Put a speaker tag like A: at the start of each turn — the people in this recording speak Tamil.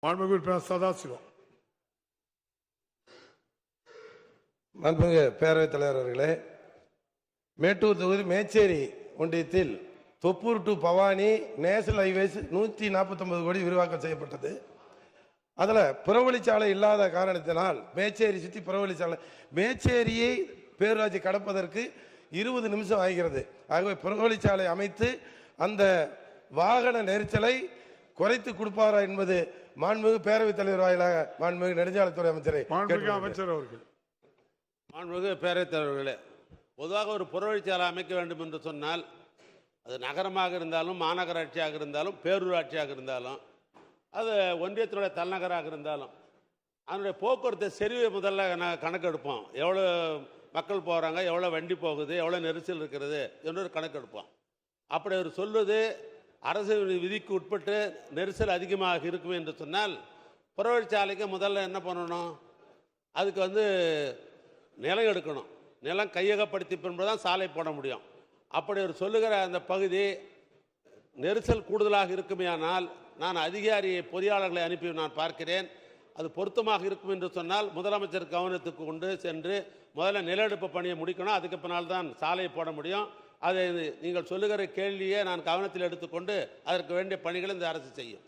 A: மாண்புமிகு உறுப்பினர் சதாசிவம்.
B: மாண்புமிகு பேரவைத் தலைவர் அவர்களே, மேட்டூர் தொகுதி மேச்சேரி ஒன்றியத்தில் Thoppur to Bhavani national highways 149 கோடி விரிவாக்கம் செய்யப்பட்டது. அதில் புறவழிச்சாலை இல்லாத காரணத்தினால் மேச்சேரி சுற்றி புறவழிச்சாலை, மேச்சேரியை பேரூராட்சி கடப்பதற்கு 20 நிமிஷம் ஆகிறது. ஆகவே புறவழிச்சாலை அமைத்து அந்த வாகன நெரிசலை குறைத்து கொடுப்பாரா என்பது மாண்புமிகு பேரவைத் தலைவர் வாயிலாக மாண்புமிகு நெடுஞ்சாலைத்துறை அமைச்சரை
A: அமைச்சர் அவர்கள்.
C: மாண்புமிகு பேரவைத் தலைவர்களே, பொதுவாக ஒரு புறவழிச்சாலை அமைக்க வேண்டும் என்று சொன்னால் அது நகரமாக இருந்தாலும் மாநகராட்சியாக இருந்தாலும் பேரூராட்சியாக இருந்தாலும் அது ஒன்றியத்தினுடைய தலைநகராக இருந்தாலும் அதனுடைய போக்குவரத்து செறிவை முதல்ல கணக்கெடுப்போம். எவ்வளோ மக்கள் போகிறாங்க, எவ்வளோ வண்டி போகுது, எவ்வளோ நெரிசல் இருக்கிறது என்று ஒரு கணக்கெடுப்போம். அப்படி அவர் சொல்வது அரசு விதிக்கு உட்பட்டு நெரிசல் அதிகமாக இருக்கும் என்று சொன்னால் புறவழிச்சாலைக்கு முதல்ல என்ன பண்ணணும், அதுக்கு நிலம் எடுக்கணும். நிலம் கையகப்படுத்தி பின்புதான் சாலை போட முடியும். அப்படி ஒரு சொல்லுகிற அந்த பகுதி நெரிசல் கூடுதலாக இருக்குமேயானால் நான் அதிகாரியை பொறியாளர்களை அனுப்பி நான் பார்க்கிறேன். அது பொருத்தமாக இருக்கும் என்று சொன்னால் முதலமைச்சர் கவனத்துக்கு கொண்டு சென்று முதல்ல நிலஎடுப்பு பணியை முடிக்கணும். அதுக்கு பின்னால் தான் சாலையை போட முடியும். அதை நீங்கள் சொல்லுகிற கேள்வியை நான் கவனத்தில் எடுத்துக்கொண்டு அதற்கு வேண்டிய பணிகளை இந்த அரசு செய்யும்.